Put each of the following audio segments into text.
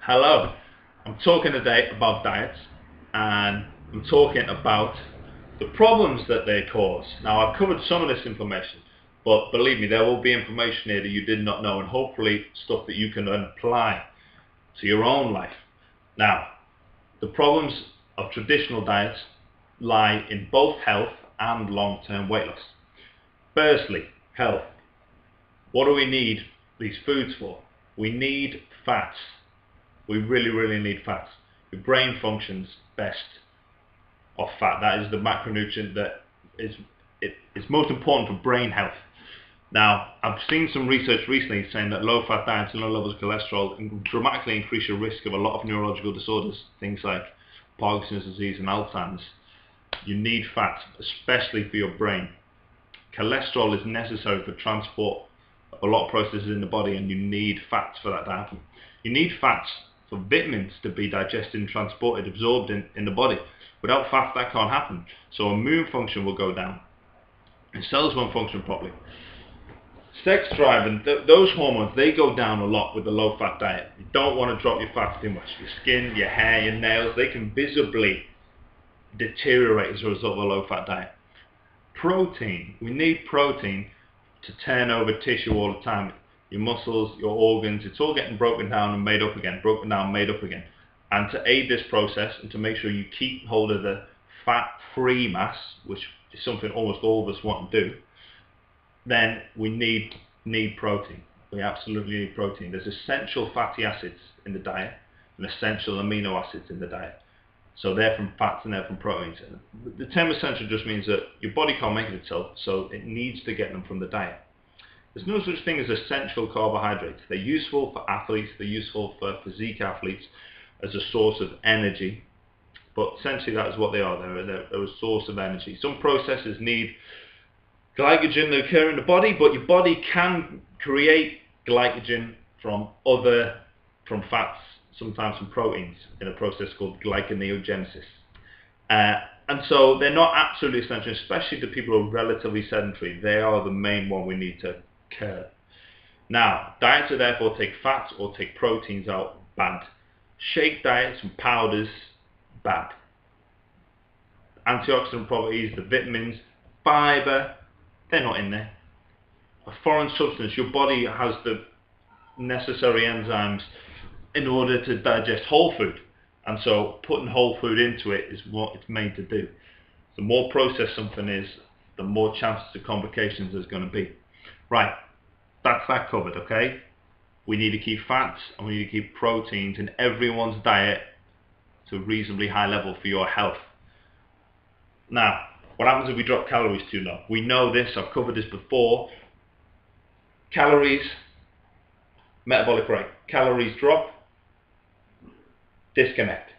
Hello, I'm talking today about diets, and I'm talking about the problems that they cause. Now, I've covered some of this information, but believe me, there will be information here that you did not know, and hopefully stuff that you can apply to your own life. Now, the problems of traditional diets lie in both health and long-term weight loss. Firstly, health. What do we need these foods for? We need fats. We really need fats. Your brain functions best off fat. That is the macronutrient that is most important for brain health. Now, I've seen some research recently saying that low-fat diets and low levels of cholesterol dramatically increase your risk of a lot of neurological disorders, things like Parkinson's disease and Alzheimer's. You need fat, especially for your brain. Cholesterol is necessary for transport of a lot of processes in the body, and you need fats for that to happen. You need fats for vitamins to be digested and transported, absorbed in the body. Without fats, that can't happen. So immune function will go down, and cells won't function properly. Sex drive and those hormones, they go down a lot with the low-fat diet. You don't want to drop your fats too much. Your skin, your hair, your nails, they can visibly deteriorate as a result of a low-fat diet. Protein. We need protein to turn over tissue all the time. Your muscles, your organs, it's all getting broken down and made up again, And to aid this process and to make sure you keep hold of the fat-free mass, which is something almost all of us want to do, then we need protein. We absolutely need protein. There's essential fatty acids in the diet and essential amino acids in the diet. So they're from fats and they're from proteins. The term essential just means that your body can't make it itself, so it needs to get them from the diet. There's no such thing as essential carbohydrates. They're useful for athletes, they're useful for physique athletes as a source of energy, but essentially that is what they are. They're a source of energy. Some processes need glycogen to occur in the body, but your body can create glycogen from fats, sometimes from proteins, in a process called glyconeogenesis. And so they're not absolutely essential, especially to people who are relatively sedentary. They are the main one we need to curb. Now, diets that therefore take fats or take proteins out, bad. Shake diets and powders, bad. Antioxidant properties, the vitamins, fiber, they're not in there. A foreign substance, your body has the necessary enzymes in order to digest whole food, and so putting whole food into it is what it's made to do. The more processed something is, the more chances of complications there's going to be. Right, that's that covered, okay? We need to keep fats and we need to keep proteins in everyone's diet to a reasonably high level for your health. Now, what happens if we drop calories too low? We know this, I've covered this before. Calories, metabolic rate. Calories drop, disconnect.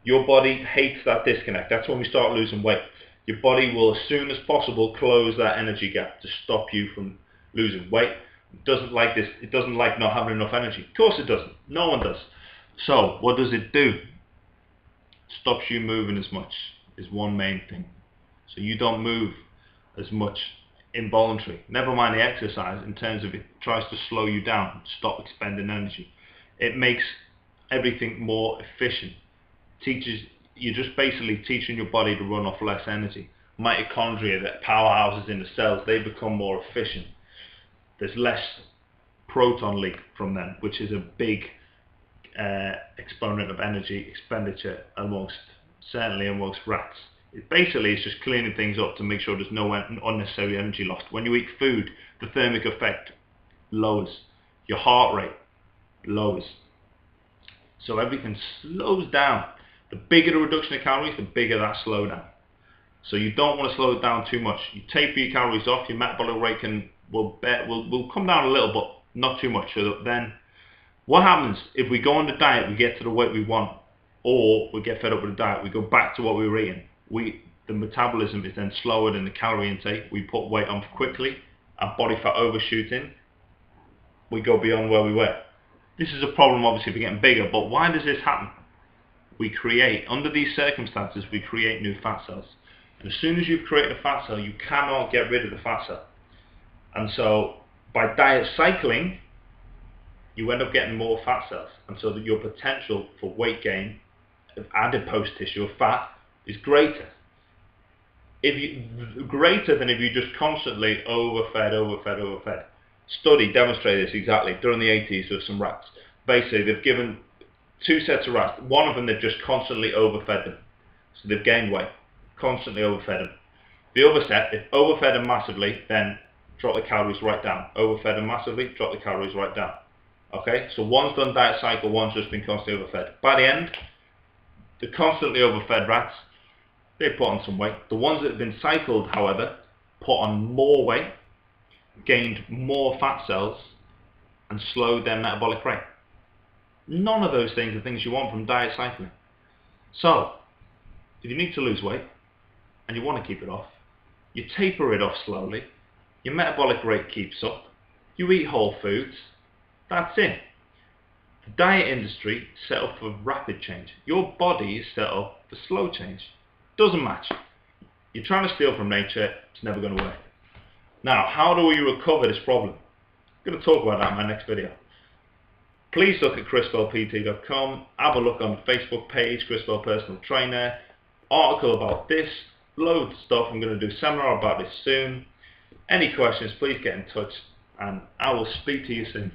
Your body hates that disconnect. That's when we start losing weight. Your body will, as soon as possible, close that energy gap to stop you from losing weight. It doesn't like this. It doesn't like not having enough energy. Of course it doesn't. No one does. So what does it do? It stops you moving as much, is one main thing. So you don't move as much involuntary. Never mind the exercise, in terms of it tries to slow you down, stop expending energy. It makes everything more efficient. You're just basically teaching your body to run off less energy. Mitochondria, that powerhouses in the cells, they become more efficient. There's less proton leak from them, which is a big exponent of energy expenditure certainly amongst rats. It's just cleaning things up to make sure there's no unnecessary energy lost. When you eat food, the thermic effect lowers, your heart rate lowers, so everything slows down. The bigger the reduction of calories, the bigger that slowdown. So you don't want to slow it down too much. You taper your calories off, your metabolic rate will come down a little, but not too much. So then what happens if we go on the diet, we get to the weight we want, or we get fed up with the diet, we go back to what we were eating? The metabolism is then slower than the calorie intake. We put weight on quickly, our body fat overshooting, we go beyond where we were. This is a problem obviously if we're getting bigger, but why does this happen? Under these circumstances, we create new fat cells. And as soon as you've created a fat cell, you cannot get rid of the fat cell. And so by diet cycling, you end up getting more fat cells, and so that your potential for weight gain of adipose tissue, of fat, is greater. Greater than if you just constantly overfed. Study demonstrated this exactly during the 80s with some rats. Basically, they've given 2 sets of rats. One of them, they've just constantly overfed them, so they've gained weight, constantly overfed them. The other set, they've overfed them massively, then drop the calories right down. Overfed them massively, drop the calories right down. Okay, so one's done diet cycle, one's just been constantly overfed. By the end, the constantly overfed rats, they put on some weight. The ones that have been cycled, however, put on more weight, gained more fat cells, and slowed their metabolic rate. None of those things are things you want from diet cycling. So, if you need to lose weight, and you want to keep it off, you taper it off slowly, your metabolic rate keeps up, you eat whole foods, that's it. The diet industry is set up for rapid change. Your body is set up for slow change. Doesn't match. You're trying to steal from nature, it's never going to work. Now, how do we recover this problem? I'm going to talk about that in my next video. Please look at chriswellpt.com, have a look on the Facebook page, Chriswell Personal Trainer, article about this, loads of stuff. I'm going to do a seminar about this soon. Any questions, please get in touch, and I will speak to you soon.